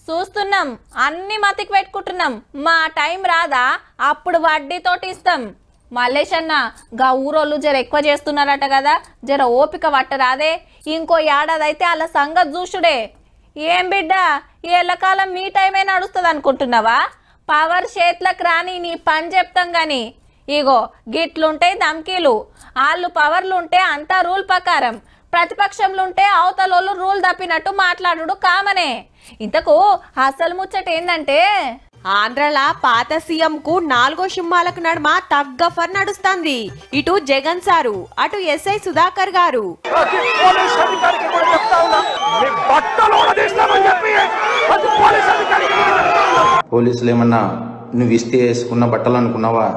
చూస్తున్నాం, అన్ని మతికి పెట్టుకుంటున్నాం. మా టైం రాదా అప్పుడు వడ్డీతోటి ఇస్తాం. మల్లేష్ అన్న, గా ఊరోళ్ళు జర ఎక్కువ చేస్తున్నారట కదా, జర ఓపిక పట్టరాదే. ఇంకో ఏడాది అయితే అలా సంగతి చూసుడే. ఏం బిడ్డ, ఎల్లకాలం మీ టైమే నడుస్తుంది అనుకుంటున్నావా? పవర్ చేతులకు రాని నీ పని చెప్తాం గాని. ఇగో గిట్లుంటాయి ధమ్కీలు. వాళ్ళు పవర్లుంటే అంతా రూల్ ప్రకారం, ప్రతిపక్షంలుంటే అవతలోళ్ళు రూల్ తప్పినట్టు మాట్లాడు కామనే. ఇంతకు అసలు ముచ్చట ఏందంటే, ఆంధ్రల పాత సీఎం కు 4 సింహాలకు నడుమ తగ్గఫర్ నడుస్తుంది. ఇటు జగన్ సారు, అటు ఎస్ఐ సుధాకర్ గారు. పోలీసులు ఏమన్నా నువ్వు ఇస్తే వేసుకున్న బట్టలు అనుకున్నావా?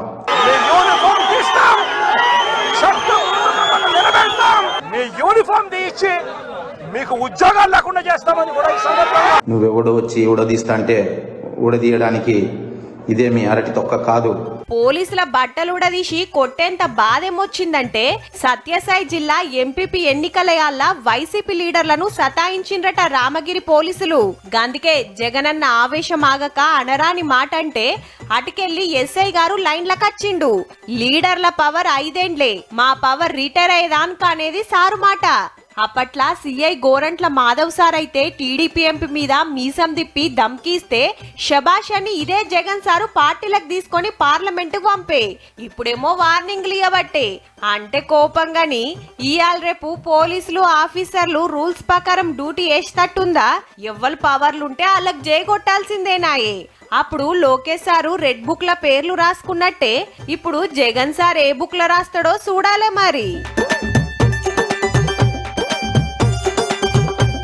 మీకు ఉద్యోగాలు లేకుండా చేస్తామని కూడా ఈ సందర్భంగా నువ్వెవడో వచ్చి ఊడదీస్తా అంటే ఊడదీయడానికి ఇదేమి అరటి తొక్క కాదు. పోలీసుల బట్టలు ఉడదీసి కొట్టేంత బాధేమొచ్చిందంటే, సత్యసాయి జిల్లా ఎంపీపీ ఎన్నికల వైసీపీ లీడర్లను సతాయించిండ్రట రామగిరి పోలీసులు. గందుకే జగనన్న ఆవేశం ఆగక అనరాని మాట అంటే అటుకెళ్లి ఎస్ఐ గారు లైన్లకచ్చిండు. లీడర్ల పవర్ 5 ఏండ్లే, మా పవర్ రిటైర్ అయ్యేదానికి అనేది సారు మాట. అప్పట్లా సిఐ గోరంట్ల మాధవ్ సార్ అయితే టీడీపీ ఎంపీ మీద మీసం తిప్పి ధమ్కీస్తే శబాష్ అని ఇదే జగన్ సారు పార్టీలకు తీసుకొని పార్లమెంట్ కు పంపే. ఇప్పుడేమో వార్నింగ్లు ఇవ్వబట్టే. అంటే కోపంగాని ఇయాల రేపు పోలీసులు ఆఫీసర్లు రూల్స్ ప్రకారం డ్యూటీ వేసేటట్టుందా? ఎవ్వరు పవర్లుంటే వాళ్ళకి జైగొట్టాల్సిందేనాయే. అప్పుడు లోకేష్ సారు రెడ్ బుక్ ల పేర్లు రాసుకున్నట్టే ఇప్పుడు జగన్ సార్ ఏ బుక్ లో రాస్తాడో చూడాలే మరి.